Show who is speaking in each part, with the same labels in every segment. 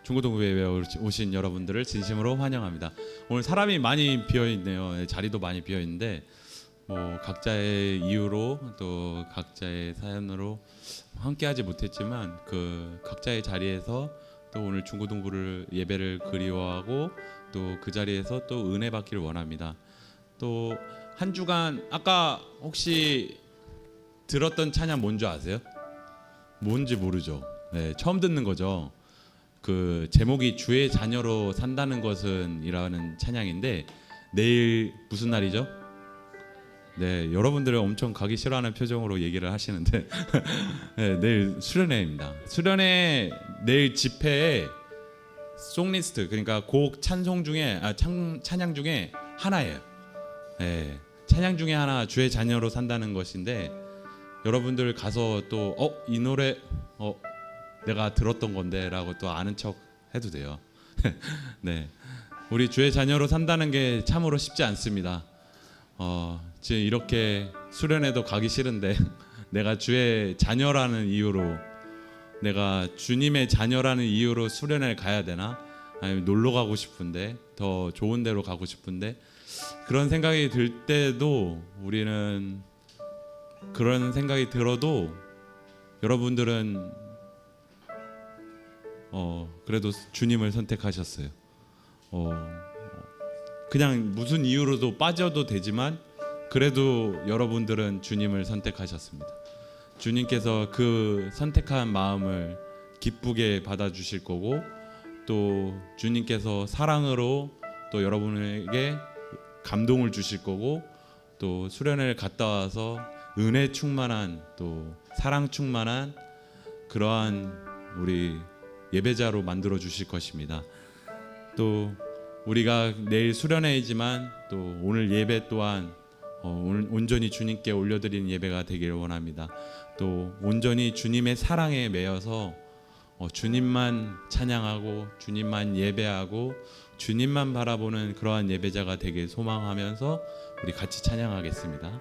Speaker 1: 중고등부에 오신 여러분들을 진심으로 환영합니다. 오늘 사람이 많이 비어 있네요. 자리도 많이 비어 있는데 뭐 각자의 이유로 또 각자의 사연으로 함께하지 못했지만 그 각자의 자리에서 또 오늘 중고등부를 예배를 그리워하고 또 그 자리에서 또 은혜 받기를 원합니다. 또 한 주간 아까 혹시 들었던 찬양 뭔지 아세요? 뭔지 모르죠. 네, 처음 듣는 거죠. 그 제목이 주의 자녀로 산다는 것은 이라는 찬양인데 내일 무슨 날이죠? 네, 여러분들은 엄청 가기 싫어하는 표정으로 얘기를 하시는데 네, 내일 수련회입니다. 수련회 내일 집회에 송리스트 그러니까 곡 찬송 중에 찬양 중에 하나예요. 네, 찬양 중에 하나 주의 자녀로 산다는 것인데 여러분들 가서 또 이 노래 내가 들었던 건데라고 또 아는 척 해도 돼요. 네, 우리 주의 자녀로 산다는 게 참으로 쉽지 않습니다. 지금 이렇게 수련회도 가기 싫은데 내가 주의 자녀라는 이유로 내가 주님의 자녀라는 이유로 수련회를 가야 되나? 아니면 놀러 가고 싶은데 더 좋은 데로 가고 싶은데 그런 생각이 들 때도 우리는 그런 생각이 들어도 여러분들은 그래도 주님을 선택하셨어요. 그냥 무슨 이유로도 빠져도 되지만 그래도 여러분들은 주님을 선택하셨습니다. 주님께서 그 선택한 마음을 기쁘게 받아주실 거고 또 주님께서 사랑으로 또 여러분에게 감동을 주실 거고 또 수련회를 갔다 와서 은혜 충만한 또 사랑 충만한 그러한 우리 예배자로 만들어 주실 것입니다. 또 우리가 내일 수련회이지만 또 오늘 예배 또한 오늘 온전히 주님께 올려드리는 예배가 되기를 원합니다. 또 온전히 주님의 사랑에 매여서 주님만 찬양하고 주님만 예배하고 주님만 바라보는 그러한 예배자가 되길 소망하면서 우리 같이 찬양하겠습니다.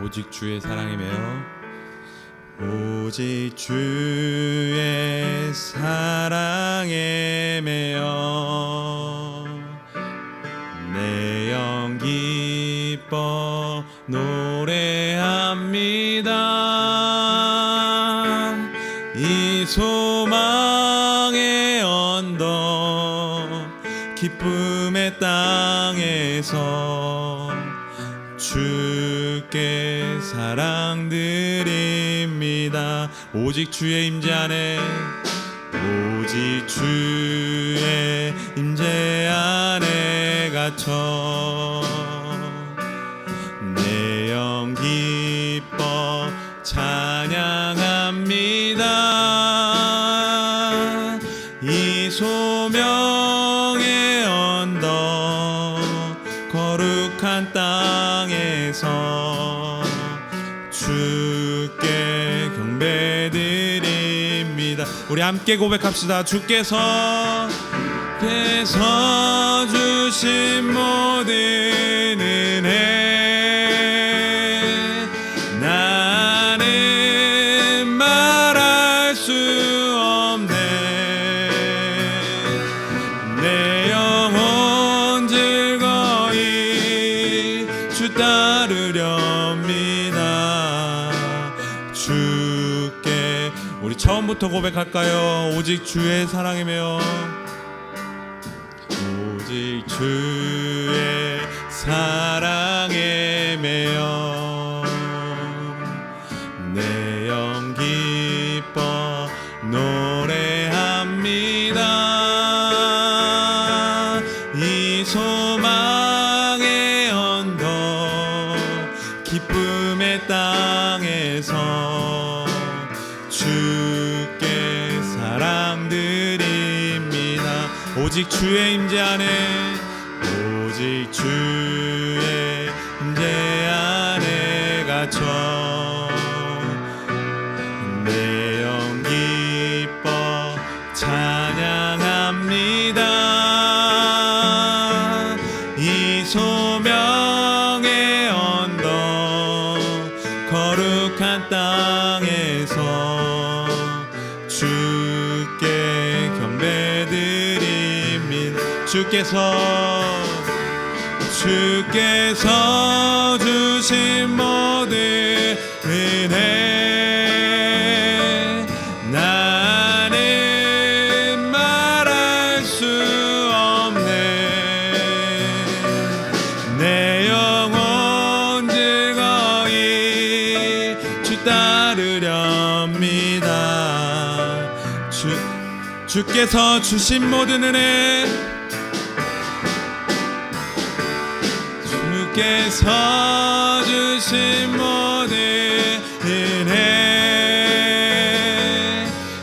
Speaker 1: 오직 주의 사랑에 매여 오직 주의 사랑에 매여 내 영 기뻐 노래합니다. 이 소망의 언덕 기쁨의 땅에서 주께 사랑드립니다. 오직 주의 임재 안에 오직 주의 임재 안에 갇혀 내 영 기뻐 찬양합니다. 이 소명의 언덕 거룩한 땅에서 주께 경배드립니다. 우리 함께 고백합시다. 주께서 주신 모든 은혜 나는 말할 수 없네. 내 영혼 즐거이 주 따르렵니다. 주께 우리 처음부터 고백할까요? 오직 주의 사랑에 매여 오직 주의 사랑에 매여 내 영 기뻐 노래합니다. 이 소망의 언덕 기쁨의 땅에서 주께 사랑드립니다. 오직 주의 임재 안에 오직 주의 임재 안에 갇혀 내 영 기뻐 찬양합니다. 땅에서 주께 경배드립니다. 주께서 주신 모든 은혜 나는 말할 수 없네. 내 영혼 즐거이 주 따르렵니다. 주께서 주신 모든 은혜 주께서 주신 모든 은혜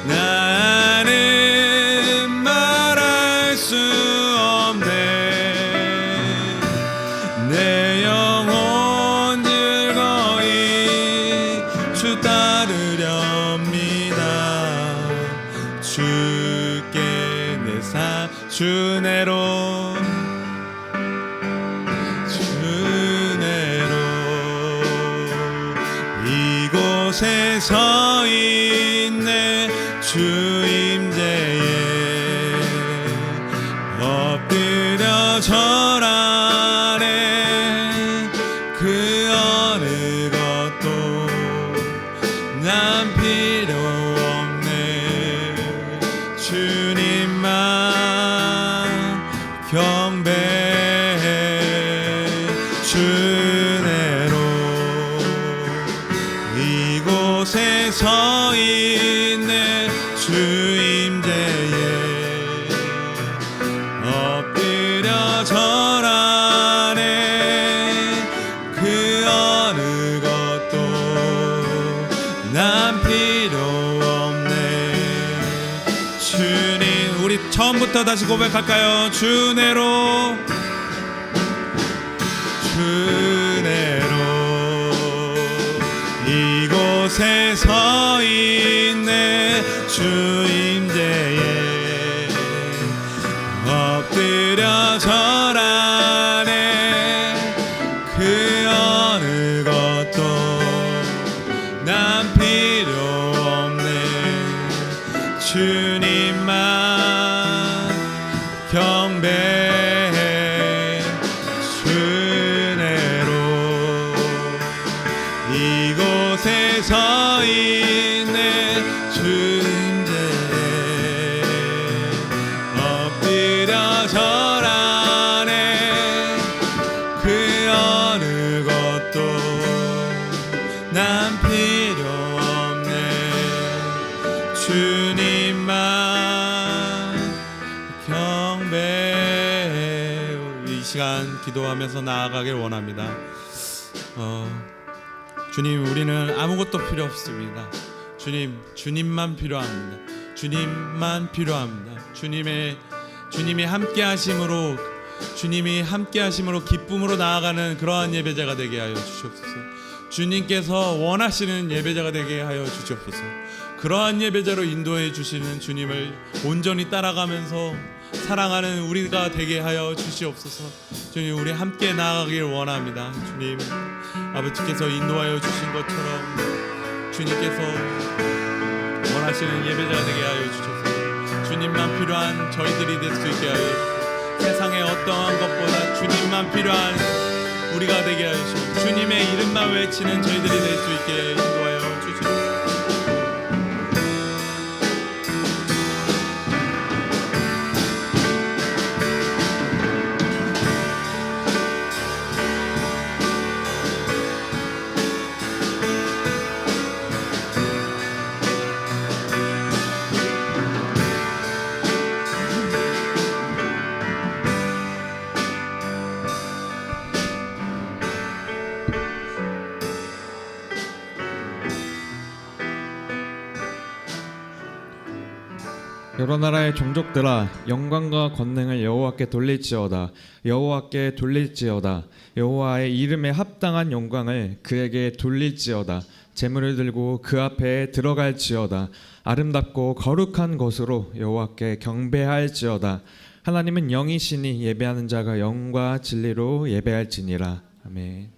Speaker 1: 나는 말할 수 없네. 내 영혼 즐거이 주 따르렵니다. 주께 내 삶 주내로 이곳에 서 있네. 주 임재에 엎드려 절하네. 그 어느 것도 난 필요 없네. 주님만 경배해. 주내로 이곳에 서 있네. 주 임재에 엎드려 절하네. 그 어느 것도 난 필요 없네. 주님, 우리 처음부터 다시 고백할까요? 주내로 이곳에 서 있네. 주 임재에 엎드려 절하네. 그 어느 것도 난 필요 없네. 주님만 경배해. 주내로 이곳에 서 있네. 주 임재에 엎드려 절하네. 그 어느 것도 난 필요 없네. 주님만 경배해. 이 시간 기도하면서 나아가길 원합니다. 주님, 우리는 아무것도 필요 없습니다. 주님만 필요합니다. 주님만 필요합니다. 주님이 함께하심으로 기쁨으로 나아가는 그러한 예배자가 되게 하여 주시옵소서. 주님께서 원하시는 예배자가 되게 하여 주시옵소서. 그러한 예배자로 인도해 주시는 주님을 온전히 따라가면서 사랑하는 우리가 되게 하여 주시옵소서. 주님, 우리 함께 나아가길 원합니다. 주님, 아버지께서 인도하여 주신 것처럼 주님께서 원하시는 예배자가 되게 하여 주셔서 주님만 필요한 저희들이 될 수 있게 하여 주시옵소서. 세상의 어떠한 것보다 주님만 필요한 우리가 되게 하여 주시옵소서. 주님의 이름만 외치는 저희들이 될 수 있게 인도하여 주시옵소서.
Speaker 2: 여러 나라의 종족들아, 영광과 권능을 여호와께 돌릴지어다. 여호와께 돌릴지어다. 여호와의 이름에 합당한 영광을 그에게 돌릴지어다. 제물을 들고 그 앞에 들어갈지어다. 아름답고 거룩한 것으로 여호와께 경배할지어다. 하나님은 영이시니 예배하는 자가 영과 진리로 예배할지니라. 아멘.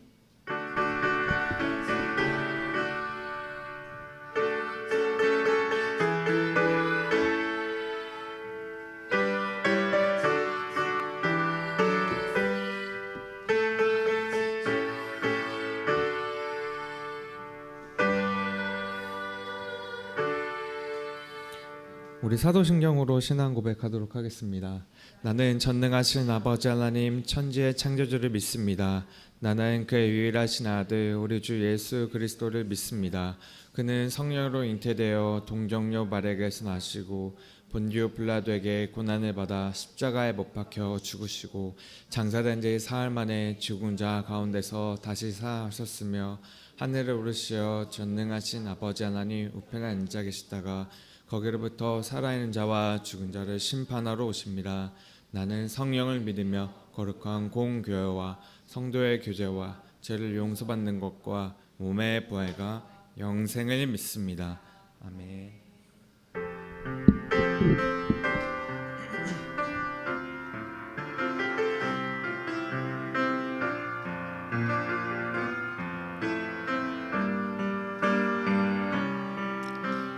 Speaker 2: 우리 사도신경으로 신앙 고백하도록 하겠습니다. 나는 전능하신 아버지 하나님 천지의 창조주를 믿습니다. 나는 그의 유일하신 아들 우리 주 예수 그리스도를 믿습니다. 그는 성령으로 잉태되어 동정녀 마리아에게서 나시고 본디오 빌라도에게 고난을 받아 십자가에 못 박혀 죽으시고 장사된 지 사흘 만에 죽은 자 가운데서 다시 살아나셨으며 하늘을 오르시어 전능하신 아버지 하나님 우편에 앉아 계시다가 거기로부터 살아있는 자와 죽은 자를 심판하러 오십니다. 나는 성령을 믿으며 거룩한 공교회와 성도의 교제와 죄를 용서받는 것과 몸의 부활과 영생을 믿습니다. 아멘.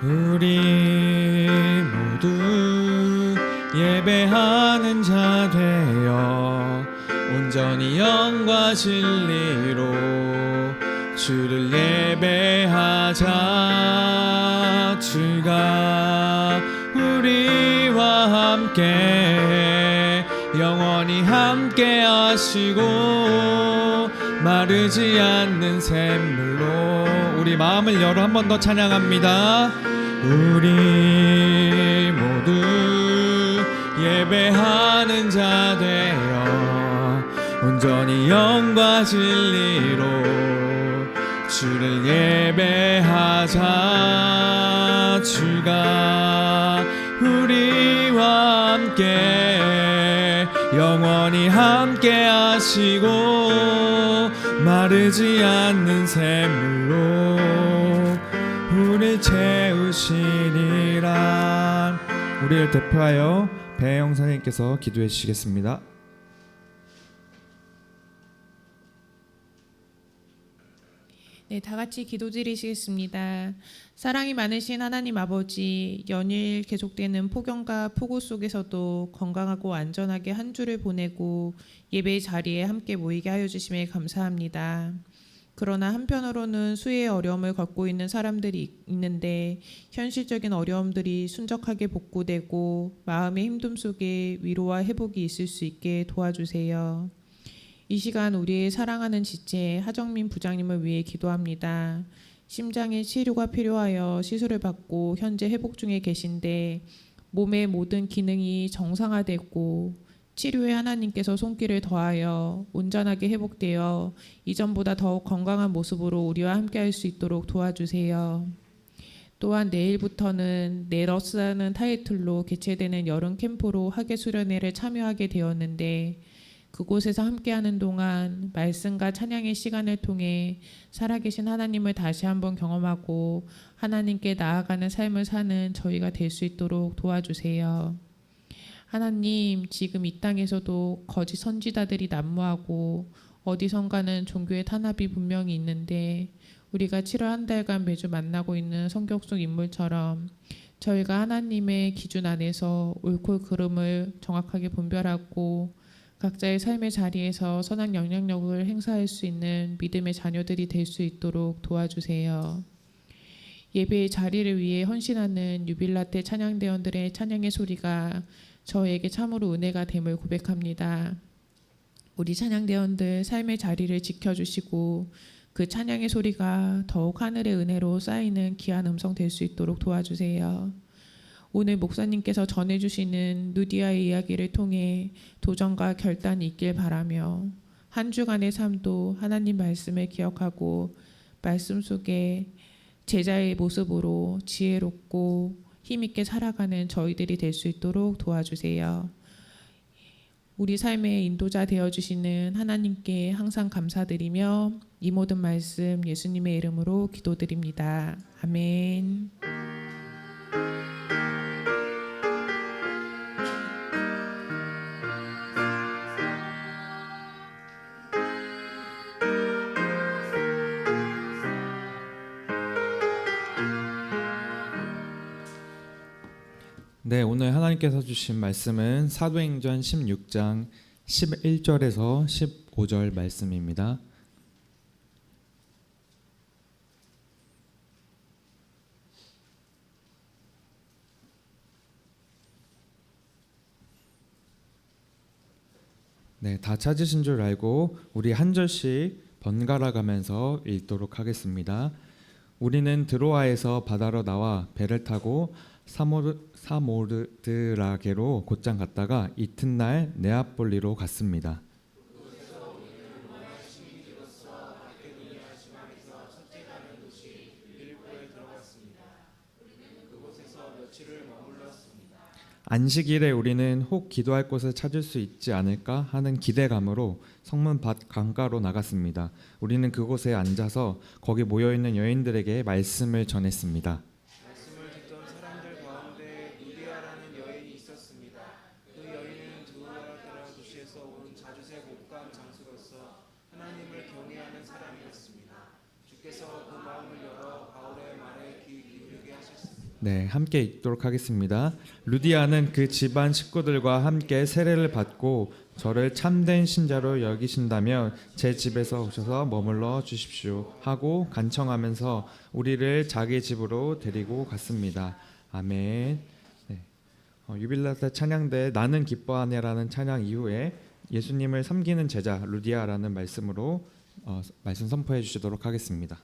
Speaker 2: 우리 모두 예배하는 자 되어 온전히 영과 진리로 주를 예배하자. 주가 우리와 함께 영원히 함께 하시고 마르지 않는 샘물로 우리 마음을 열어 한 번 더 찬양합니다. 우리 모두 예배하는 자 되어 온전히 영과 진리로 주를 예배하자. 주가 우리와 함께 영원히 함께 하시고 마르지 않는 샘물로 우리를 채우시리라. 우리를 대표하여 배영 선생님께서 기도해 주시겠습니다.
Speaker 3: 네, 다 같이 기도드리시겠습니다. 사랑이 많으신 하나님 아버지, 연일 계속되는 폭염과 폭우 속에서도 건강하고 안전하게 한 주를 보내고 예배의 자리에 함께 모이게 하여 주심에 감사합니다. 그러나 한편으로는 수혜의 어려움을 겪고 있는 사람들이 있는데 현실적인 어려움들이 순적하게 복구되고 마음의 힘듦 속에 위로와 회복이 있을 수 있게 도와주세요. 이 시간 우리의 사랑하는 지체 하정민 부장님을 위해 기도합니다. 심장의 치료가 필요하여 시술을 받고 현재 회복 중에 계신데 몸의 모든 기능이 정상화됐고 치료에 하나님께서 손길을 더하여 온전하게 회복되어 이전보다 더욱 건강한 모습으로 우리와 함께할 수 있도록 도와주세요. 또한 내일부터는 네러스라는 타이틀로 개최되는 여름 캠프로 학예 수련회를 참여하게 되었는데 그곳에서 함께하는 동안 말씀과 찬양의 시간을 통해 살아계신 하나님을 다시 한번 경험하고 하나님께 나아가는 삶을 사는 저희가 될 수 있도록 도와주세요. 하나님, 지금 이 땅에서도 거짓 선지자들이 난무하고 어디선가는 종교의 탄압이 분명히 있는데 우리가 7월 한 달간 매주 만나고 있는 성경 속 인물처럼 저희가 하나님의 기준 안에서 옳고 그름을 정확하게 분별하고 각자의 삶의 자리에서 선한 영향력을 행사할 수 있는 믿음의 자녀들이 될 수 있도록 도와주세요. 예배의 자리를 위해 헌신하는 유빌라테 찬양대원들의 찬양의 소리가 저에게 참으로 은혜가 됨을 고백합니다. 우리 찬양대원들 삶의 자리를 지켜주시고 그 찬양의 소리가 더욱 하늘의 은혜로 쌓이는 귀한 음성 될 수 있도록 도와주세요. 오늘 목사님께서 전해주시는 누디아의 이야기를 통해 도전과 결단이 있길 바라며 한 주간의 삶도 하나님 말씀을 기억하고 말씀 속에 제자의 모습으로 지혜롭고 힘있게 살아가는 저희들이 될 수 있도록 도와주세요. 우리 삶의 인도자 되어주시는 하나님께 항상 감사드리며 이 모든 말씀 예수님의 이름으로 기도드립니다. 아멘.
Speaker 2: 네, 오늘 하나님께서 주신 말씀은 사도행전 16장 11절에서 15절 말씀입니다. 네, 다 찾으신 줄 알고 우리 한 절씩 번갈아 가면서 읽도록 하겠습니다. 우리는 드로아에서 바다로 나와 배를 타고 사모드라게로 곧장 갔다가 이튿날 네아폴리로 갔습니다. 안식일에 우리는 혹 기도할 곳을 찾을 수 있지 않을까 하는 기대감으로 성문 밭 강가로 나갔습니다. 우리는 그곳에 앉아서 거기 모여 있는 여인들에게 말씀을 전했습니다.
Speaker 4: 말씀을 듣던 사람들 가운데 루디아라는 여인이 있었습니다. 그 여인은 두아라라는 도시에서 온 자주새 목감 장수로서 하나님을 경외하는 사람이었습니다. 주께서 그 마음을 열어 바울의 말에 귀 기울이게 하셨습니다.
Speaker 2: 네, 함께 읽도록 하겠습니다. 루디아는 그 집안 식구들과 함께 세례를 받고 저를 참된 신자로 여기신다면 제 집에서 오셔서 머물러 주십시오 하고 간청하면서 우리를 자기 집으로 데리고 갔습니다. 아멘. 네. 유빌라 때 찬양대 나는 기뻐하네라는 찬양 이후에 예수님을 섬기는 제자 루디아라는 말씀으로 말씀 선포해 주시도록 하겠습니다.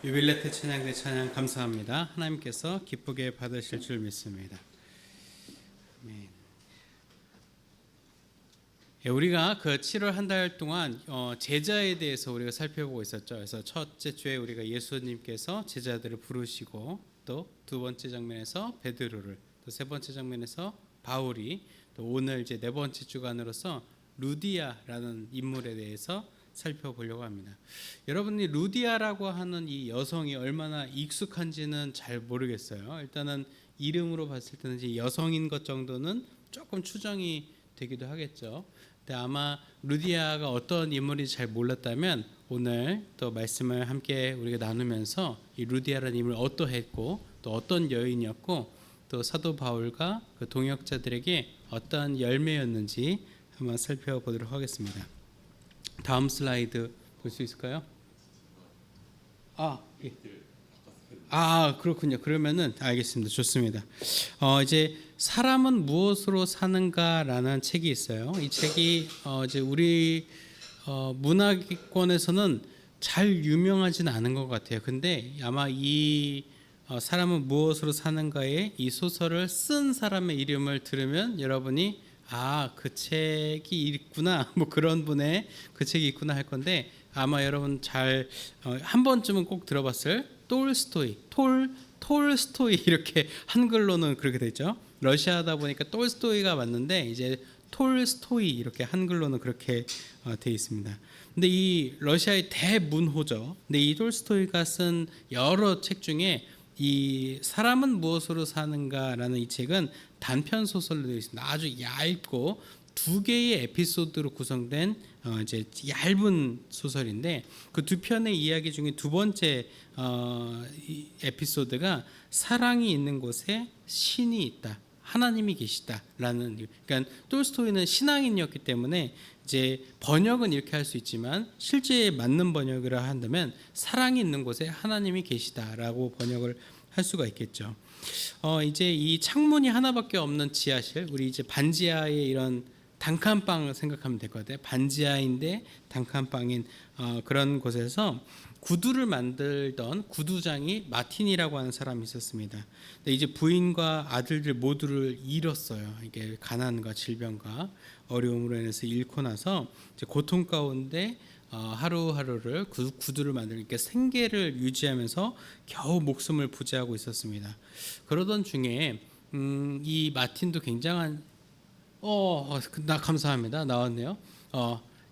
Speaker 5: 유빌레트 찬양대 찬양 감사합니다. 하나님께서 기쁘게 받으실 줄 믿습니다. 아멘. 우리가 그 7월 한 달 동안 제자에 대해서 우리가 살펴보고 있었죠. 그래서 첫째 주에 우리가 예수님께서 제자들을 부르시고 또 두 번째 장면에서 베드로를, 또 세 번째 장면에서 바울이, 또 오늘 이제 네 번째 주간으로서 루디아라는 인물에 대해서 살펴보려고 합니다. 여러분이 루디아라고 하는 이 여성이 얼마나 익숙한지는 잘 모르겠어요. 일단은 이름으로 봤을 때는 이제 여성인 것 정도는 조금 추정이 되기도 하겠죠. 근데 아마 루디아가 어떤 인물인지 잘 몰랐다면 오늘 또 말씀을 함께 우리가 나누면서 이 루디아라는 인물이 어떠했고 또 어떤 여인이었고 또 사도 바울과 그 동역자들에게 어떠한 열매였는지 한번 살펴보도록 하겠습니다. 다음 슬라이드 볼 수 있을까요? 예. 그렇군요. 그러면은 알겠습니다. 좋습니다. 이제 사람은 무엇으로 사는가라는 책이 있어요. 이 책이 이제 우리 문화권에서는 잘 유명하진 않은 것 같아요. 근데 아마 이 사람은 무엇으로 사는가에 이 소설을 쓴 사람의 이름을 들으면 여러분이 그 책이 있구나, 뭐 그런 분의 그 책이 있구나 할 건데 아마 여러분 잘 한 번쯤은 꼭 들어봤을 톨스토이 이렇게 한글로는 그렇게 되죠. 러시아다 보니까 톨스토이가 맞는데 이제 톨스토이 이렇게 한글로는 그렇게 돼 있습니다. 근데 이 러시아의 대문호죠. 근데 이 톨스토이가 쓴 여러 책 중에 이 사람은 무엇으로 사는가라는 이 책은 단편 소설로 되어 있습니다. 아주 얇고 두 개의 에피소드로 구성된 이제 얇은 소설인데 그 두 편의 이야기 중에 두 번째 이 에피소드가 사랑이 있는 곳에 신이 있다, 하나님이 계시다라는. 그러니까 톨스토이는 신앙인이었기 때문에 이제 번역은 이렇게 할 수 있지만 실제 맞는 번역을 한다면 사랑이 있는 곳에 하나님이 계시다라고 번역을 할 수가 있겠죠. 이제 이 창문이 하나밖에 없는 지하실, 우리 이제 반지하의 이런 단칸방을 생각하면 될 것 같아요. 반지하인데 단칸방인 그런 곳에서 구두를 만들던 구두장이 마틴이라고 하는 사람이 있었습니다. 근데 이제 부인과 아들들 모두를 잃었어요. 이게 가난과 질병과 어려움으로 인해서 잃고 나서 이제 고통 가운데 하루하루를 구두를 만들니까 생계를 유지하면서 겨우 목숨을 부지하고 있었습니다. 그러던 중에 이 마틴도 굉장한 감사합니다. 나왔네요.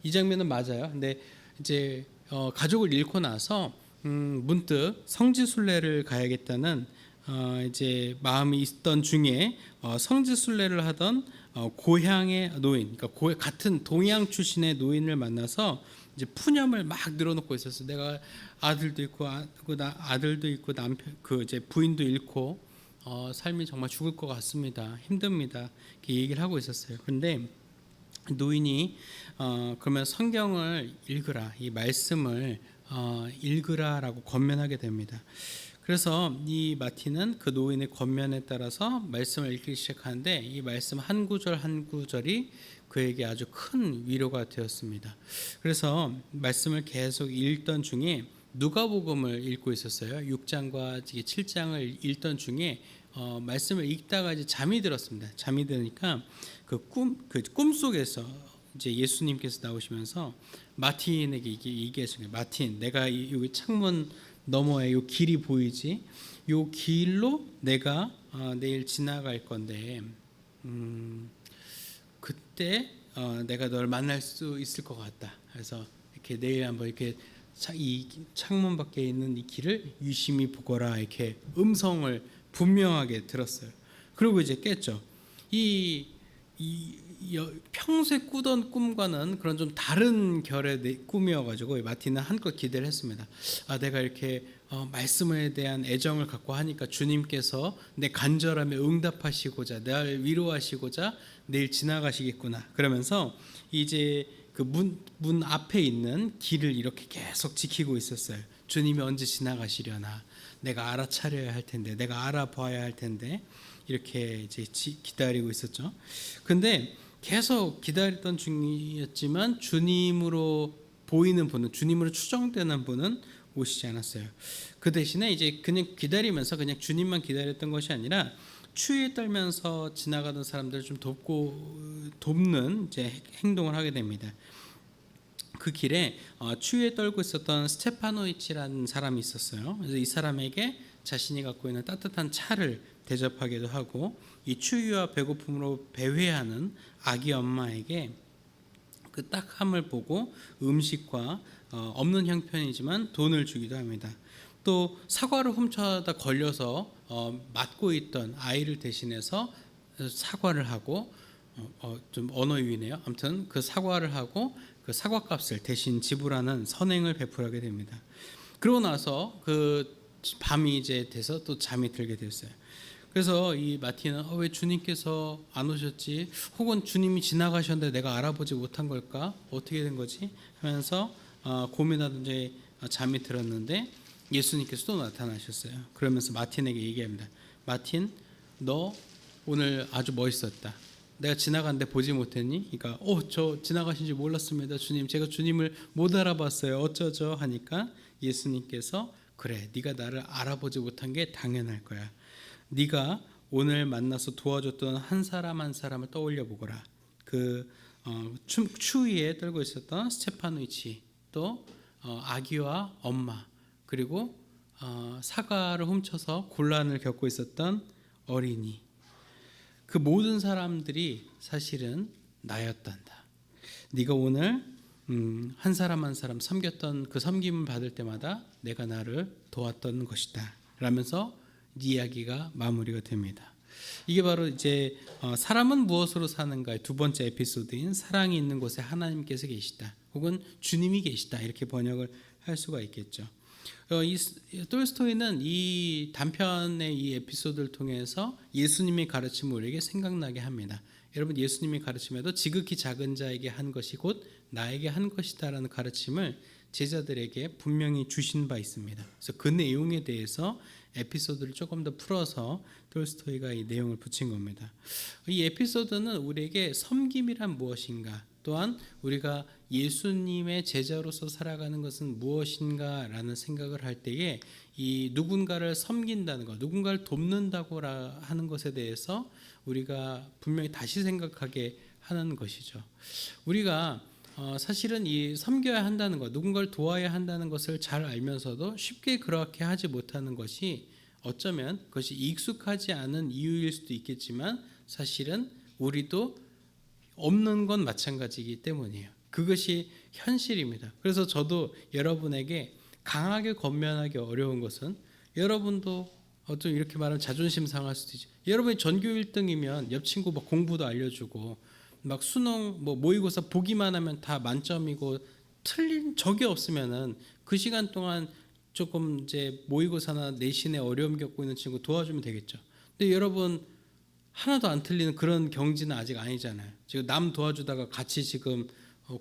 Speaker 5: 이 장면은 맞아요. 근데 이제 가족을 잃고 나서 문득 성지순례를 가야겠다는 이제 마음이 있던 중에 성지순례를 하던 고향의 노인, 그러니까 같은 동양 출신의 노인을 만나서 이제 푸념을 막 늘어놓고 있었어요. 내가 아들도 있고 아들도 있고 남편 이제 부인도 잃고 삶이 정말 죽을 것 같습니다. 힘듭니다. 이렇게 얘기를 하고 있었어요. 그런데 노인이 그러면 성경을 읽으라, 이 말씀을 읽으라라고 권면하게 됩니다. 그래서 이 마틴은 그 노인의 권면에 따라서 말씀을 읽기 시작하는데 이 말씀 한 구절 한 구절이 그에게 아주 큰 위로가 되었습니다. 그래서 말씀을 계속 읽던 중에 누가복음을 읽고 있었어요. 6장과 7장을 읽던 중에 말씀을 읽다가 이제 잠이 들었습니다. 잠이 드니까 그 꿈속에서 이제 예수님께서 나오시면서 마틴에게 얘기하시는 거예요. 마틴, 내가 여기 창문 너머에 요 길이 보이지? 요 길로 내가 내일 지나갈 건데 그때 내가 널 만날 수 있을 것 같다. 그래서 이렇게 내일 한번 이렇게 이 창문 밖에 있는 이 길을 유심히 보거라, 이렇게 음성을 분명하게 들었어요. 그리고 이제 깼죠. 평소에 꾸던 꿈과는 그런 좀 다른 결의 꿈이어가지고 마틴은 한껏 기대를 했습니다. 내가 이렇게 말씀에 대한 애정을 갖고 하니까 주님께서 내 간절함에 응답하시고자 날 위로하시고자 내일 지나가시겠구나. 그러면서 이제 그 문 앞에 있는 길을 이렇게 계속 지키고 있었어요. 주님이 언제 지나가시려나, 내가 알아차려야 할 텐데, 내가 알아봐야 할 텐데, 이렇게 이제 기다리고 있었죠. 근데 계속 기다렸던 중이었지만 주님으로 보이는 분은, 주님으로 추정되는 분은 오시지 않았어요. 그 대신에 이제 그냥 기다리면서 그냥 주님만 기다렸던 것이 아니라 추위에 떨면서 지나가던 사람들을 좀 돕는 이제 행동을 하게 됩니다. 그 길에 추위에 떨고 있었던 스테파노이치라는 사람이 있었어요. 그래서 이 사람에게 자신이 갖고 있는 따뜻한 차를 대접하기도 하고, 이 추위와 배고픔으로 배회하는 아기 엄마에게 그 딱함을 보고 음식과 없는 형편이지만 돈을 주기도 합니다. 또 사과를 훔쳐다 걸려서 맞고 있던 아이를 대신해서 사과를 하고, 좀 언어 유희네요. 아무튼 그 사과를 하고 그 사과값을 대신 지불하는 선행을 베풀하게 됩니다. 그러고 나서 그 밤이 이제 돼서 또 잠이 들게 되었어요. 그래서 이 마틴은 왜 주님께서 안 오셨지? 혹은 주님이 지나가셨는데 내가 알아보지 못한 걸까? 어떻게 된 거지? 하면서 고민하던 제 잠이 들었는데 예수님께서 또 나타나셨어요. 그러면서 마틴에게 얘기합니다. 마틴, 너 오늘 아주 멋있었다. 내가 지나갔는데 보지 못했니? 그러니까 저 지나가신지 몰랐습니다. 주님, 제가 주님을 못 알아봤어요. 어쩌죠? 하니까 예수님께서 그래, 네가 나를 알아보지 못한 게 당연할 거야. 네가 오늘 만나서 도와줬던 한 사람 한 사람을 떠올려 보거라. 그 추위에 떨고 있었던 스테파노이치, 또 아기와 엄마, 그리고 사과를 훔쳐서 곤란을 겪고 있었던 어린이, 그 모든 사람들이 사실은 나였단다. 네가 오늘 한 사람 한 사람 섬겼던 그 섬김을 받을 때마다 내가 나를 도왔던 것이다 라면서 이야기가 마무리가 됩니다. 이게 바로 이제 사람은 무엇으로 사는가의 두 번째 에피소드인 사랑이 있는 곳에 하나님께서 계시다, 혹은 주님이 계시다, 이렇게 번역을 할 수가 있겠죠. 이 톨스토이는 이 단편의 이 에피소드를 통해서 예수님의 가르침을 우리에게 생각나게 합니다. 여러분, 예수님의 가르침에도 지극히 작은 자에게 한 것이 곧 나에게 한 것이다라는 가르침을 제자들에게 분명히 주신 바 있습니다. 그래서 그 내용에 대해서 에피소드를 조금 더 풀어서 톨스토이가 이 내용을 붙인 겁니다. 이 에피소드는 우리에게 섬김이란 무엇인가, 또한 우리가 예수님의 제자로서 살아가는 것은 무엇인가라는 생각을 할 때에 이 누군가를 섬긴다는 것, 누군가를 돕는다고 하는 것에 대해서 우리가 분명히 다시 생각하게 하는 것이죠. 우리가 사실은 이 섬겨야 한다는 것, 누군가를 도와야 한다는 것을 잘 알면서도 쉽게 그렇게 하지 못하는 것이 어쩌면 그것이 익숙하지 않은 이유일 수도 있겠지만 사실은 우리도 없는 건 마찬가지이기 때문이에요. 그것이 현실입니다. 그래서 저도 여러분에게 강하게 권면하기 어려운 것은, 여러분도 좀 이렇게 말하면 자존심 상할 수도 있죠. 여러분이 전교 1등이면 옆 친구 막 공부도 알려주고 막 수능 모의고사 보기만 하면 다 만점이고 틀린 적이 없으면은 그 시간 동안 조금 이제 모의고사나 내신에 어려움 겪고 있는 친구 도와주면 되겠죠. 근데 여러분 하나도 안 틀리는 그런 경지는 아직 아니잖아요. 지금 남 도와주다가 같이 지금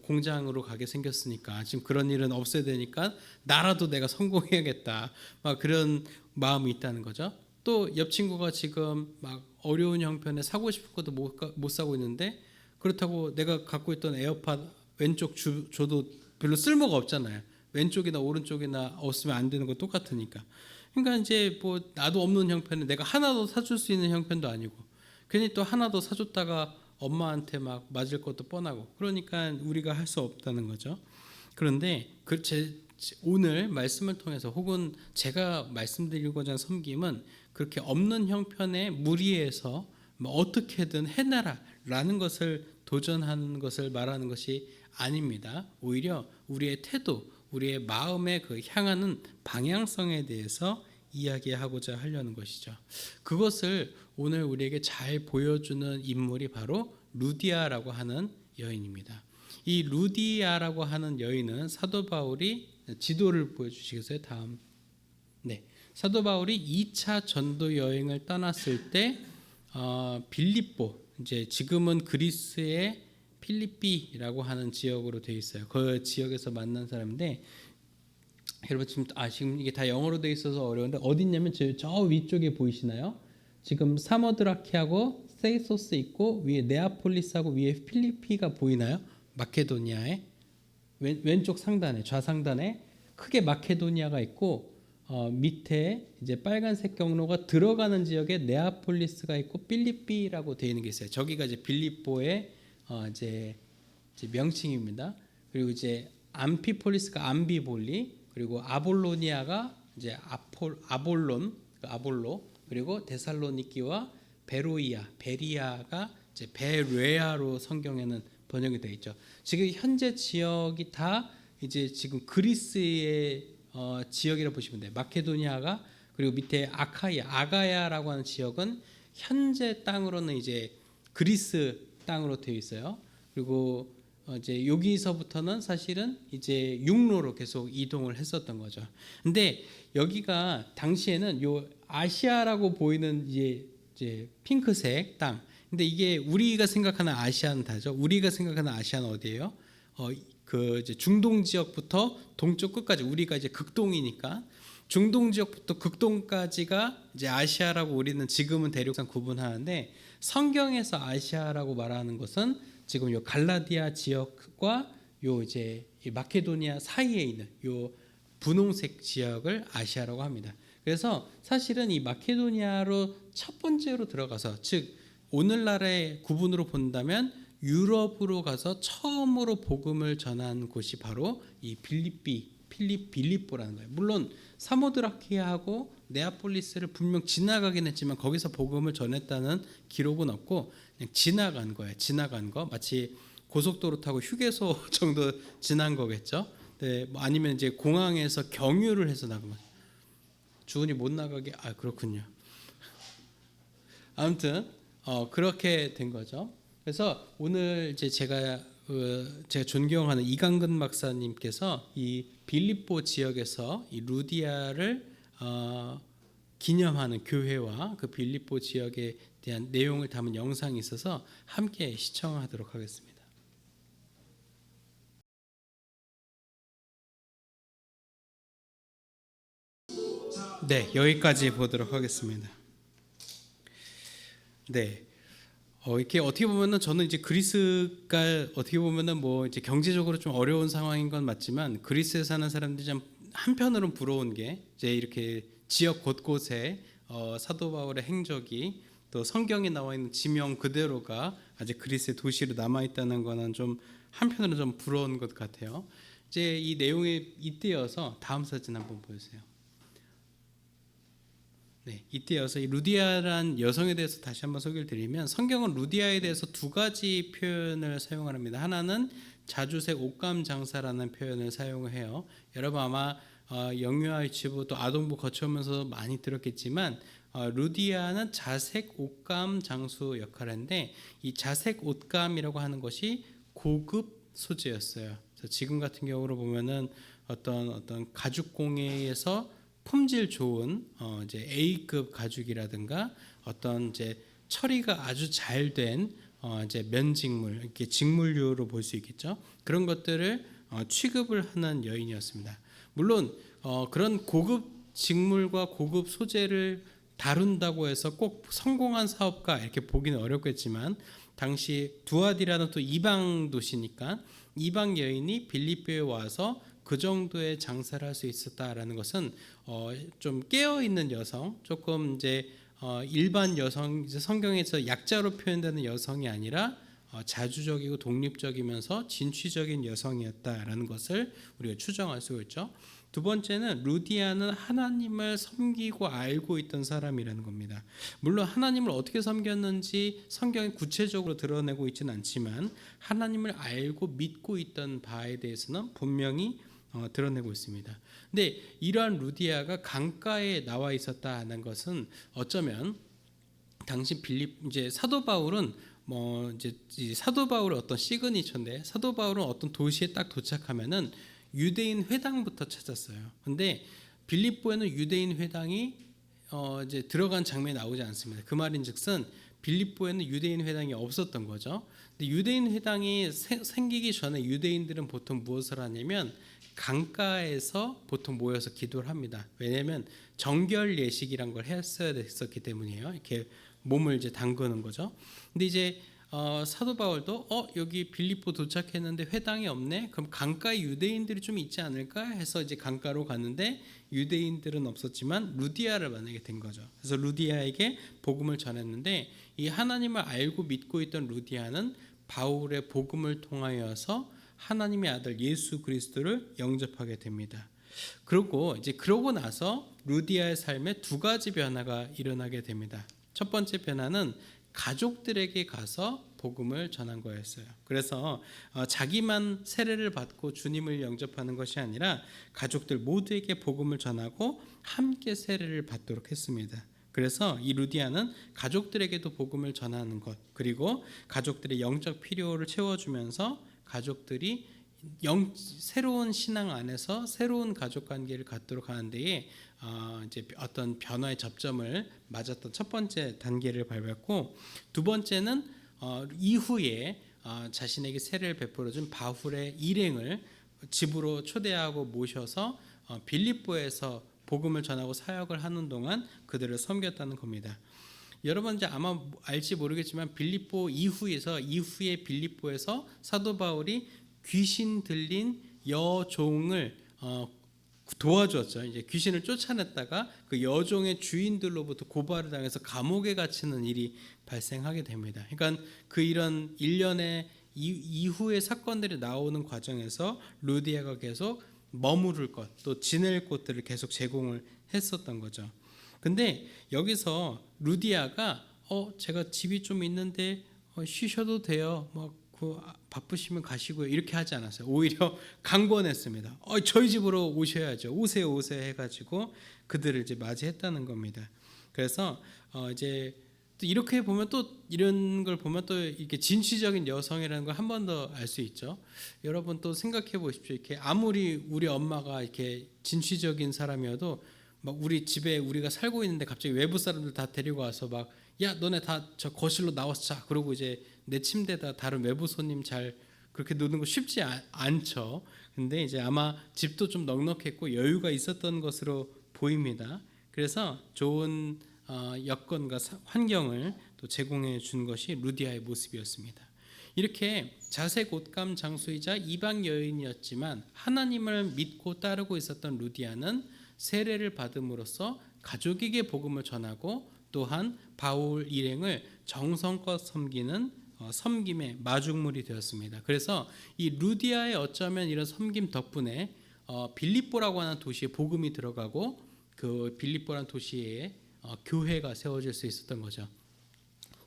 Speaker 5: 공장으로 가게 생겼으니까 지금 그런 일은 없어야 되니까 나라도 내가 성공해야겠다, 막 그런 마음이 있다는 거죠. 또 옆 친구가 지금 막 어려운 형편에 사고 싶은 것도 못 사고 있는데, 그렇다고 내가 갖고 있던 에어팟 왼쪽 줘도 별로 쓸모가 없잖아요. 왼쪽이나 오른쪽이나 없으면 안 되는 거 똑같으니까. 그러니까 이제 나도 없는 형편에 내가 하나도 사줄 수 있는 형편도 아니고, 괜히 또 하나도 사줬다가 엄마한테 막 맞을 것도 뻔하고, 그러니까 우리가 할 수 없다는 거죠. 그런데 오늘 말씀을 통해서, 혹은 제가 말씀드리고자 하는 섬김은 그렇게 없는 형편에 무리해서 어떻게든 해내라라는 것을 도전하는 것을 말하는 것이 아닙니다. 오히려 우리의 태도, 우리의 마음의 그 향하는 방향성에 대해서 이야기하고자 하려는 것이죠. 그것을 오늘 우리에게 잘 보여주는 인물이 바로 루디아라고 하는 여인입니다. 이 루디아라고 하는 여인은 사도 바울이, 지도를 보여주시겠어요? 다음. 네, 사도 바울이 2차 전도 여행을 떠났을 때 빌립보, 이제 지금은 그리스의 필리피라고 하는 지역으로 되어 있어요. 그 지역에서 만난 사람인데, 여러분 지금 이게 다 영어로 되어 있어서 어려운데 어디냐면 저 위쪽에 보이시나요? 지금 사모드라키하고 세이소스 있고 위에 네아폴리스하고 위에 필리피가 보이나요? 마케도니아의 왼쪽 상단에, 좌상단에 크게 마케도니아가 있고 밑에 이제 빨간색 경로가 들어가는 지역에 네아폴리스가 있고 필리피라고 되어 있는 게 있어요. 저기가 이제 빌립보의 이제 명칭입니다. 그리고 이제 암피폴리스가 암비볼리, 그리고 아볼로니아가 이제 아볼로, 그리고 데살로니키와 베리아가 이제 베레아로 성경에는 번역이 되어 있죠. 지금 현재 지역이 다 이제 지금 그리스의 지역이라고 보시면 돼요. 마케도니아가, 그리고 밑에 아가야라고 하는 지역은 현재 땅으로는 이제 그리스 땅으로 되어 있어요. 그리고 이제 여기서부터는 사실은 이제 육로로 계속 이동을 했었던 거죠. 근데 여기가 당시에는 요 아시아라고 보이는 이제 핑크색 땅. 근데 이게 우리가 생각하는 아시아는 다죠. 우리가 생각하는 아시아는 어디예요? 그 이제 중동 지역부터 동쪽 끝까지, 우리가 이제 극동이니까 중동 지역부터 극동까지가 이제 아시아라고 우리는 지금은 대륙상 구분하는데, 성경에서 아시아라고 말하는 것은 지금 요 갈라디아 지역과 요 이제 이 마케도니아 사이에 있는 요 분홍색 지역을 아시아라고 합니다. 그래서 사실은 이 마케도니아로 첫 번째로 들어가서, 즉 오늘날의 구분으로 본다면 유럽으로 가서 처음으로 복음을 전한 곳이 바로 이 빌립보라는 거예요. 물론 사모드라키아하고 네아폴리스를 분명 지나가긴 했지만 거기서 복음을 전했다는 기록은 없고 그냥 지나간 거예요. 지나간 거, 마치 고속도로 타고 휴게소 정도 지난 거겠죠. 네, 뭐 아니면 이제 공항에서 경유를 해서 나가면 주은이 못 나가게. 그렇군요. 아무튼 그렇게 된 거죠. 그래서 오늘 이제 제가 존경하는 이강근 박사님께서 이 빌립보 지역에서 이 루디아를 기념하는 교회와 그 빌립보 지역에 대한 내용을 담은 영상이 있어서 함께 시청하도록 하겠습니다. 네, 여기까지 보도록 하겠습니다. 네. 이렇게 어떻게 보면은 저는 이제 그리스가 어떻게 보면은 뭐 이제 경제적으로 좀 어려운 상황인 건 맞지만, 그리스에 사는 사람들이 좀 한편으로는 부러운 게 이제 이렇게 지역 곳곳에 사도 바울의 행적이, 또 성경에 나와 있는 지명 그대로가 아직 그리스의 도시로 남아 있다는 거는 좀 한편으로는 좀 부러운 것 같아요. 이제 이 내용에 잇대어서 다음 사진 한번 보여주세요. 네, 이때여서 이 루디아란 여성에 대해서 다시 한번 소개를 드리면, 성경은 루디아에 대해서 두 가지 표현을 사용합니다. 하나는 자주색 옷감 장사라는 표현을 사용해요. 여러분 아마 영유아 유치부 또 아동부 거쳐오면서 많이 들었겠지만, 루디아는 자색 옷감 장수 역할을 하는데, 이 자색 옷감이라고 하는 것이 고급 소재였어요. 그래서 지금 같은 경우로 보면은 어떤 가죽 공예에서 품질 좋은 이제 A급 가죽이라든가 어떤 이제 처리가 아주 잘 된 이제 면직물, 이렇게 직물류로 볼 수 있겠죠. 그런 것들을 취급을 하는 여인이었습니다. 물론 그런 고급 직물과 고급 소재를 다룬다고 해서 꼭 성공한 사업가 이렇게 보기는 어렵겠지만, 당시 두아디라는 또 이방 도시니까 이방 여인이 빌립보에 와서 그 정도의 장사를 할 수 있었다라는 것은 좀 깨어 있는 여성, 조금 이제 일반 여성, 이제 성경에서 약자로 표현되는 여성이 아니라 자주적이고 독립적이면서 진취적인 여성이었다라는 것을 우리가 추정할 수 있죠. 두 번째는 루디아는 하나님을 섬기고 알고 있던 사람이라는 겁니다. 물론 하나님을 어떻게 섬겼는지 성경이 구체적으로 드러내고 있지는 않지만, 하나님을 알고 믿고 있던 바에 대해서는 분명히 드러내고 있습니다. 근데 이러한 루디아가 강가에 나와 있었다는 것은 어쩌면 당시 이제 사도 바울은 이제 사도 바울의 어떤 시그니처인데, 사도 바울은 어떤 도시에 딱 도착하면은 유대인 회당부터 찾았어요. 근데 빌립보에는 유대인 회당이 이제 들어간 장면이 나오지 않습니다. 그 말인즉슨 빌립보에는 유대인 회당이 없었던 거죠. 근데 유대인 회당이 생기기 전에 유대인들은 보통 무엇을 하냐면 강가에서 보통 모여서 기도를 합니다. 왜냐하면 정결 예식이란 걸 했어야 됐었기 때문이에요. 이렇게 몸을 이제 담그는 거죠. 근데 이제 사도 바울도 여기 빌립보 도착했는데 회당이 없네. 그럼 강가에 유대인들이 좀 있지 않을까 해서 이제 강가로 갔는데 유대인들은 없었지만 루디아를 만나게 된 거죠. 그래서 루디아에게 복음을 전했는데, 이 하나님을 알고 믿고 있던 루디아는 바울의 복음을 통하여서 하나님의 아들 예수 그리스도를 영접하게 됩니다. 그러고 나서 루디아의 삶에 두 가지 변화가 일어나게 됩니다. 첫 번째 변화는 가족들에게 가서 복음을 전한 거였어요. 그래서 자기만 세례를 받고 주님을 영접하는 것이 아니라 가족들 모두에게 복음을 전하고 함께 세례를 받도록 했습니다. 그래서 이 루디아는 가족들에게도 복음을 전하는 것, 그리고 가족들의 영적 필요를 채워주면서 가족들이 새로운 신앙 안에서 새로운 가족 관계를 갖도록 하는 데에 이제 어떤 변화의 접점을 맞았던 첫 번째 단계를 밟았고, 두 번째는 이후에 자신에게 세례를 베풀어준 바울의 일행을 집으로 초대하고 모셔서 빌립보에서 복음을 전하고 사역을 하는 동안 그들을 섬겼다는 겁니다. 여러분 이제 아마 알지 모르겠지만 이후에 빌립보에서 사도 바울이 귀신 들린 여종을 도와주었죠. 이제 귀신을 쫓아냈다가 그 여종의 주인들로부터 고발을 당해서 감옥에 갇히는 일이 발생하게 됩니다. 그러니까 그 이런 일련의 이후의 사건들이 나오는 과정에서 루디아가 계속 머무를 것, 또 지낼 곳들을 계속 제공을 했었던 거죠. 근데 여기서 루디아가 제가 집이 좀 있는데 쉬셔도 돼요. 바쁘시면 가시고요. 이렇게 하지 않았어요. 오히려 강권했습니다. 저희 집으로 오셔야죠. 오세요 해가지고 그들을 이제 맞이했다는 겁니다. 그래서 이제 또 이렇게 보면 또 이런 걸 보면 또 이렇게 진취적인 여성이라는 걸 한 번 더 알 수 있죠. 여러분 또 생각해 보십시오. 이렇게 아무리 우리 엄마가 이렇게 진취적인 사람이어도 막 우리 집에 우리가 살고 있는데 갑자기 외부 사람들 다 데리고 와서 막 야 너네 다 저 거실로 나와서 자, 그러고 이제 내 침대에다 다른 외부 손님 잘 그렇게 노는 거 쉽지 않죠. 근데 이제 아마 집도 좀 넉넉했고 여유가 있었던 것으로 보입니다. 그래서 좋은 여건과 환경을 또 제공해 준 것이 루디아의 모습이었습니다. 이렇게 자색 옷감 장수이자 이방 여인이었지만 하나님을 믿고 따르고 있었던 루디아는 세례를 받음으로써 가족에게 복음을 전하고 또한 바울 일행을 정성껏 섬기는 섬김의 마중물이 되었습니다. 그래서 이 루디아의 어쩌면 이런 섬김 덕분에 빌립보라고 하는 도시에 복음이 들어가고 그 빌립보라는 도시에 교회가 세워질 수 있었던 거죠.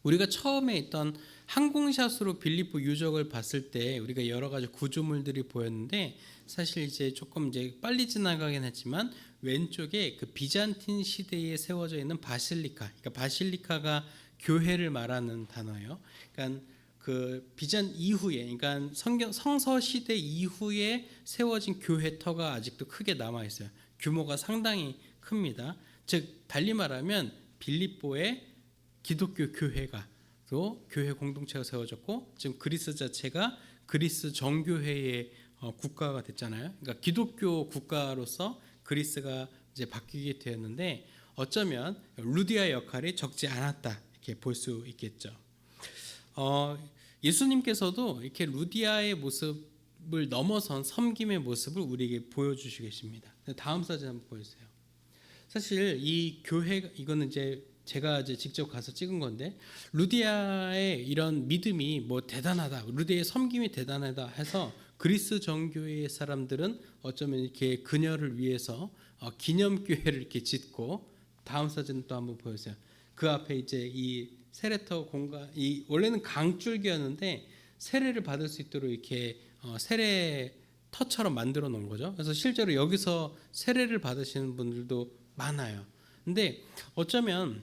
Speaker 5: 우리가 처음에 있던 항공샷으로 빌립보 유적을 봤을 때 우리가 여러 가지 구조물들이 보였는데 사실 이제 조금 이제 빨리 지나가긴 했지만 왼쪽에 그 비잔틴 시대에 세워져 있는 바실리카, 그러니까 바실리카가 교회를 말하는 단어예요. 그러니까 그 비잔 이후에, 그러니까 성서 시대 이후에 세워진 교회터가 아직도 크게 남아 있어요. 규모가 상당히 큽니다. 즉 달리 말하면 빌립보에 기독교 교회가 또 교회 공동체가 세워졌고 지금 그리스 자체가 그리스 정교회의 국가가 됐잖아요. 그러니까 기독교 국가로서 그리스가 이제 바뀌게 되었는데 어쩌면 루디아의 역할이 적지 않았다 이렇게 볼 수 있겠죠. 예수님께서도 이렇게 루디아의 모습을 넘어선 섬김의 모습을 우리에게 보여주시고 계십니다. 다음 사진 한번 보여주세요. 사실 이 교회 이거는 이제 제가 이제 직접 가서 찍은 건데 루디아의 이런 믿음이 뭐 대단하다, 루디아의 섬김이 대단하다 해서 그리스 정교회의 사람들은 어쩌면 이렇게 그녀를 위해서 기념교회를 이렇게 짓고 다음 사진 또 한번 보여주세요. 그 앞에 이제 이 세례터 공간, 이 원래는 강줄기였는데 세례를 받을 수 있도록 이렇게 세례터처럼 만들어 놓은 거죠. 그래서 실제로 여기서 세례를 받으시는 분들도 많아요. 근데 어쩌면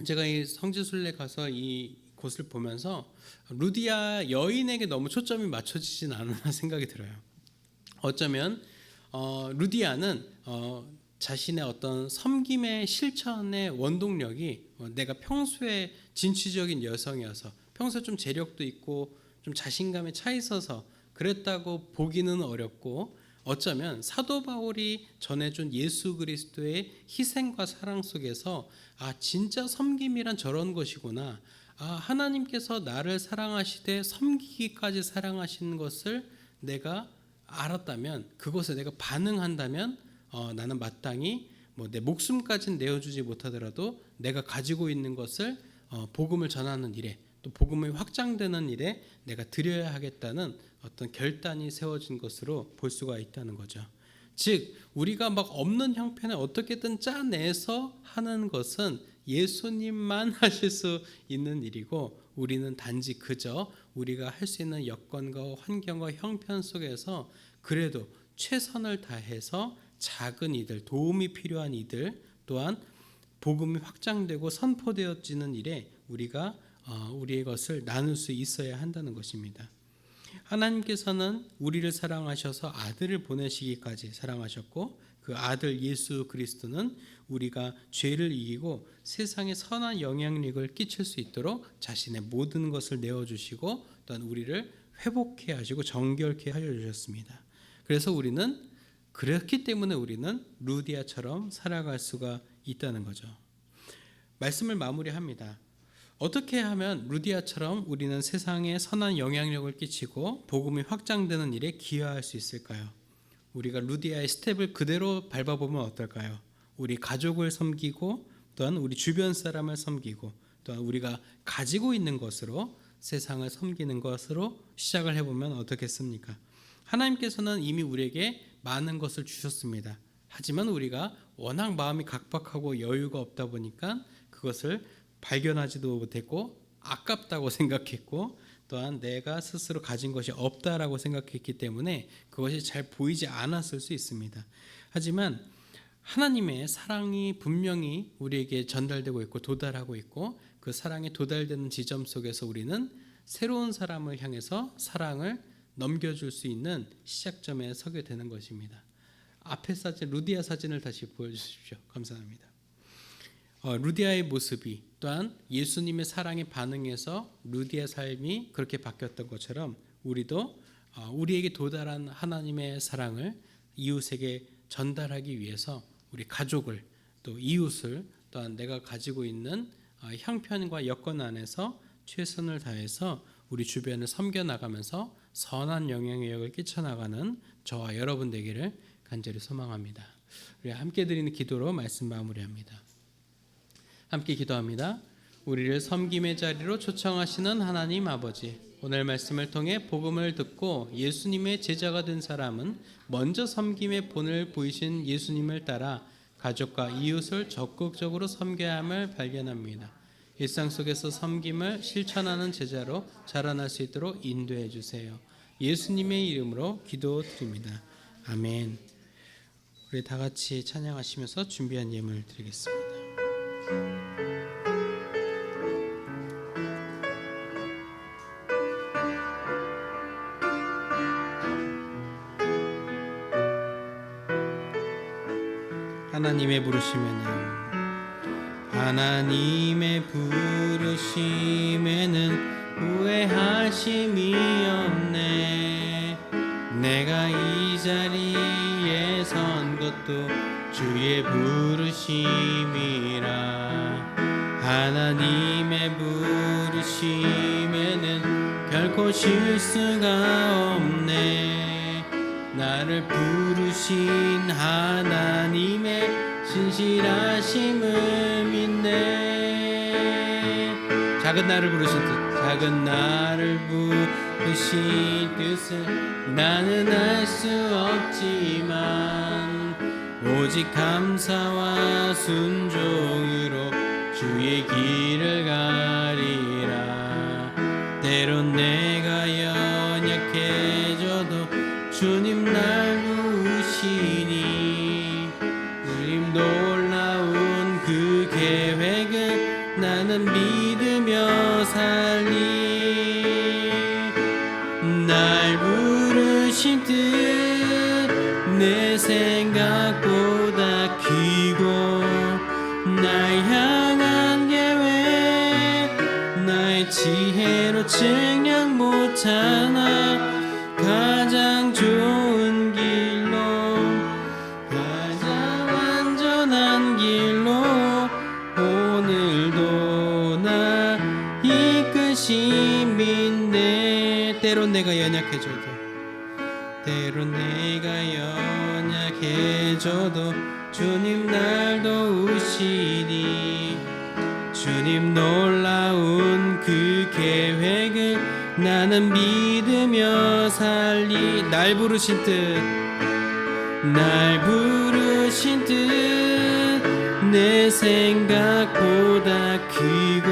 Speaker 5: 제가 이 성지순례 가서 이 곳을 보면서 루디아 여인에게 너무 초점이 맞춰지진 않았나 생각이 들어요. 어쩌면 루디아는 자신의 어떤 섬김의 실천의 원동력이 내가 평소에 진취적인 여성이어서 평소에 좀 재력도 있고 좀 자신감에 차 있어서 그랬다고 보기는 어렵고 어쩌면 사도 바울이 전해준 예수 그리스도의 희생과 사랑 속에서 진짜 섬김이란 저런 것이구나, 하나님께서 나를 사랑하시되 섬기기까지 사랑하시는 것을 내가 알았다면, 그것에 내가 반응한다면 나는 마땅히 내 목숨까지는 내어주지 못하더라도 내가 가지고 있는 것을 복음을 전하는 일에 또 복음이 확장되는 일에 내가 드려야 하겠다는 어떤 결단이 세워진 것으로 볼 수가 있다는 거죠. 즉 우리가 막 없는 형편에 어떻게든 짜내서 하는 것은 예수님만 하실 수 있는 일이고 우리는 단지 그저 우리가 할 수 있는 여건과 환경과 형편 속에서 그래도 최선을 다해서 작은 이들, 도움이 필요한 이들 또한 복음이 확장되고 선포되어지는 일에 우리가 우리의 것을 나눌 수 있어야 한다는 것입니다. 하나님께서는 우리를 사랑하셔서 아들을 보내시기까지 사랑하셨고 그 아들 예수 그리스도는 우리가 죄를 이기고 세상에 선한 영향력을 끼칠 수 있도록 자신의 모든 것을 내어주시고 또한 우리를 회복해 하시고 정결케 하여 주셨습니다. 그래서 그렇기 때문에 우리는 루디아처럼 살아갈 수가 있다는 거죠. 말씀을 마무리합니다. 어떻게 하면 루디아처럼 우리는 세상에 선한 영향력을 끼치고 복음이 확장되는 일에 기여할 수 있을까요? 우리가 루디아의 스텝을 그대로 밟아보면 어떨까요? 우리 가족을 섬기고 또한 우리 주변 사람을 섬기고 또한 우리가 가지고 있는 것으로 세상을 섬기는 것으로 시작을 해보면 어떻겠습니까? 하나님께서는 이미 우리에게 많은 것을 주셨습니다. 하지만 우리가 워낙 마음이 각박하고 여유가 없다 보니까 그것을 발견하지도 못했고 아깝다고 생각했고 또한 내가 스스로 가진 것이 없다라고 생각했기 때문에 그것이 잘 보이지 않았을 수 있습니다. 하지만 하나님의 사랑이 분명히 우리에게 전달되고 있고 도달하고 있고 그 사랑이 도달되는 지점 속에서 우리는 새로운 사람을 향해서 사랑을 넘겨줄 수 있는 시작점에 서게 되는 것입니다. 앞에 사진, 루디아 사진을 다시 보여주십시오. 감사합니다. 루디아의 모습이 또한 예수님의 사랑에 반응해서 루디아 삶이 그렇게 바뀌었던 것처럼 우리도 우리에게 도달한 하나님의 사랑을 이웃에게 전달하기 위해서 우리 가족을 또 이웃을 또한 내가 가지고 있는 형편과 여건 안에서 최선을 다해서 우리 주변을 섬겨나가면서 선한 영향력을 끼쳐나가는 저와 여러분 되기를 간절히 소망합니다. 우리 함께 드리는 기도로 말씀 마무리합니다. 함께 기도합니다. 우리를 섬김의 자리로 초청하시는 하나님 아버지, 오늘 말씀을 통해 복음을 듣고 예수님의 제자가 된 사람은 먼저 섬김의 본을 보이신 예수님을 따라 가족과 이웃을 적극적으로 섬겨야 함을 발견합니다. 일상 속에서 섬김을 실천하는 제자로 자라날 수 있도록 인도해 주세요. 예수님의 이름으로 기도드립니다. 아멘. 우리 다 같이 찬양하시면서 준비한 예물 드리겠습니다. 하나님의 부르심에는 후회하심이 없네. 내가 이 자리에 선 것도 주의 부르심이라. 하나님의 부르심에는 결코 실수가 없네. 나를 부르신 하나님의 신실하심을 믿네. 작은 나를 부르신 뜻을 나는 알 수 없지만 오직 감사와 순종으로 주의 길을 가리라. 때론 내가 연약해져도 주님 날 부으시니 주님 놀라운 그 계획을 나는 믿으며 살리. 날 부르신 뜻 내 생각보다 크고 날 향한 계획 나의 지혜로 측량 못하나 가장 좋은 길로 가장 안전한 길로 오늘도 날 이끄신 믿네. 때론 내가 연약해져도 주님 날 도우시니 주님 놀라운 그 계획을 나는 믿으며 살리. 날 부르신 뜻 내 생각보다 크고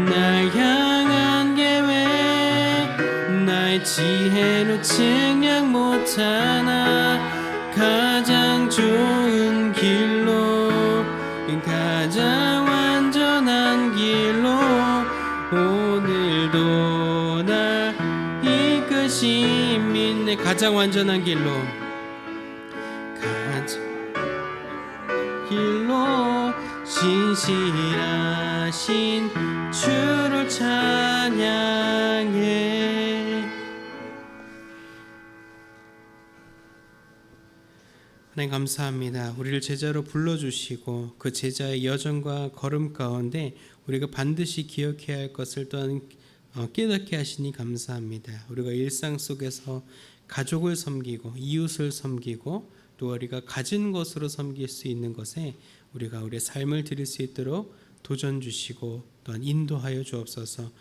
Speaker 5: 날 향한 계획 나의 지혜로 측량 못하나 가장 좋은 길로 가장 완전한 길로 오늘도 날 이끌 안에 가장 완전한 길로 신실하신 주를 찬양해. 하나님 감사합니다. 우리를 제자로 불러주시고 그 제자의 여정과 걸음 가운데 우리가 반드시 기억해야 할 것을 또한 깨닫게 하시니 감사합니다. 우리가 일상 속에서 가족을 섬기고 이웃을 섬기고 또 우리가 가진 것으로 섬길 수 있는 것에 우리가 우리의 삶을 드릴 수 있도록 도전 주시고 또한 인도하여 주옵소서.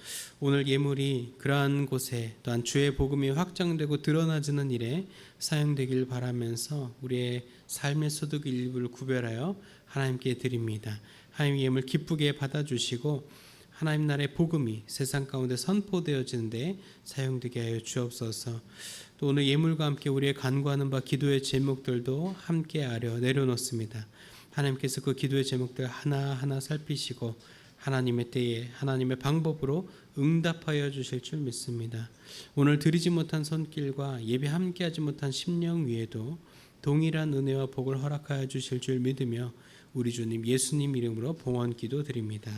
Speaker 5: 오늘 예물이 그러한 곳에 또한 주의 복음이 확장되고 드러나지는 일에 사용되길 바라면서 우리의 삶의 소득 일부를 구별하여 하나님께 드립니다. 하나님 예물 기쁘게 받아주시고 하나님 나라의 복음이 세상 가운데 선포되어지는 데 사용되게 하여 주옵소서. 또 오늘 예물과 함께 우리의 간구하는 바 기도의 제목들도 함께 아려 내려놓습니다. 하나님께서 그 기도의 제목들 하나하나 살피시고 하나님의 때에 하나님의 방법으로 응답하여 주실 줄 믿습니다. 오늘 드리지 못한 손길과 예배 함께하지 못한 심령 위에도 동일한 은혜와 복을 허락하여 주실 줄 믿으며 우리 주님 예수님 이름으로 봉헌 기도 드립니다.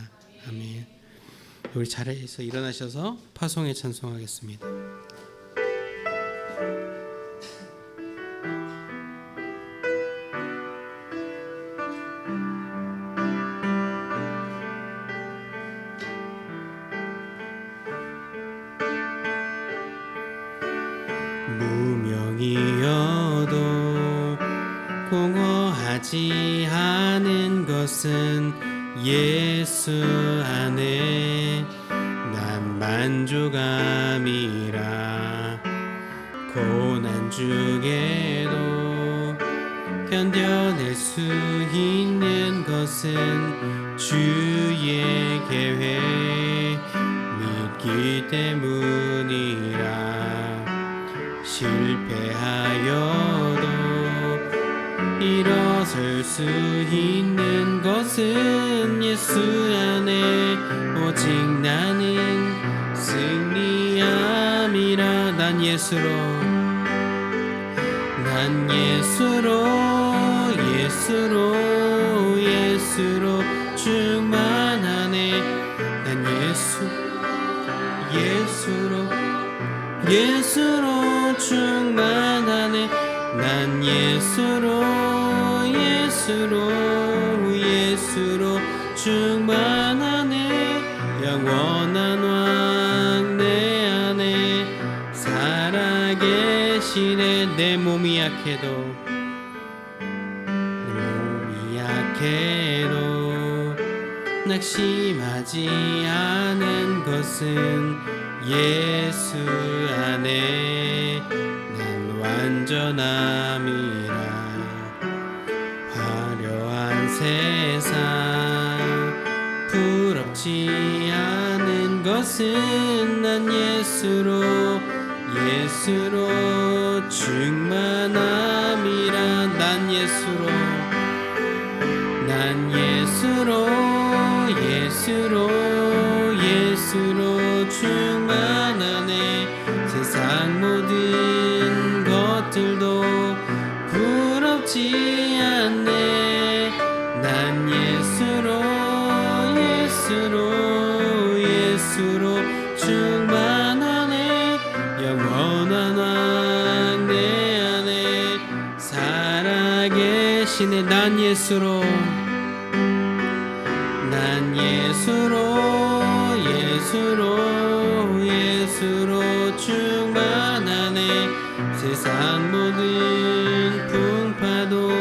Speaker 5: 아멘. 우리 자리에서 일어나셔서 파송에 찬송하겠습니다. 무명이어도 공허하지 않은 것은 예수 안에 난 만족함이라. 고난 중에도 견뎌낼 수 있는 것은 주의 계획 믿기 때문이라. 실패하여도 일어설 수 있는 것은 예수 안에 오직 나는 승리함이라. 난 예수로 충만하네. 난 예수로 충만하네. 난 예수로 충만하네. 영원한 왕 내 안에 살아계시네. 내 몸이 약해도 낙심하지 않은 것은 예수 안에 난 완전함이라. 화려한 세상 부럽지 않은 것은 난 예수로 충만함이라. 난 예수로 충만하네. 세상 모든 것들도 부럽지 않네. 난 예수로 충만하네. 영원한 왕 내 안에 살아계시네. 난 예수로 충만하네. 세상 모든 풍파도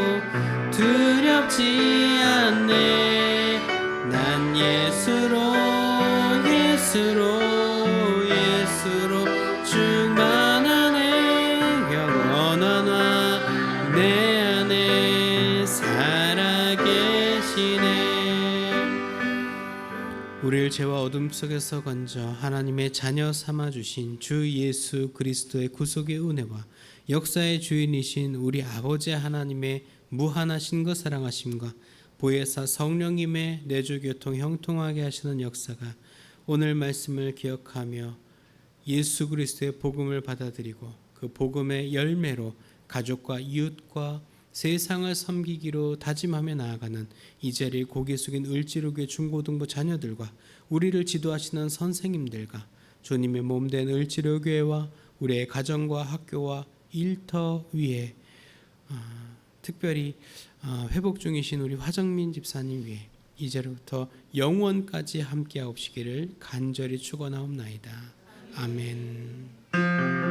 Speaker 5: 두렵지 않네. 난 예수로 충만하네. 영원한 왕 내 안에 살아계시네. 우리를 죄와 어둠 속에서 건져 하나님의 자녀 삼아 주신 주 예수 그리스도의 구속의 은혜와 역사의 주인이신 우리 아버지 하나님의 무한하신 것 사랑하심과 보혜사 성령님의 내주 교통 형통하게 하시는 역사가 오늘 말씀을 기억하며 예수 그리스도의 복음을 받아들이고 그 복음의 열매로 가족과 이웃과 세상을 섬기기로 다짐하며 나아가는 이 자리에 고개 숙인 을지로교회 중고등부 자녀들과 우리를 지도하시는 선생님들과 주님의 몸된 을지로교회와 우리의 가정과 학교와 일터 위에 특별히 회복 중이신 우리 화정민 집사님 위에 이제부터 영원까지 함께하옵시기를 간절히 축원하옵나이다. 아멘.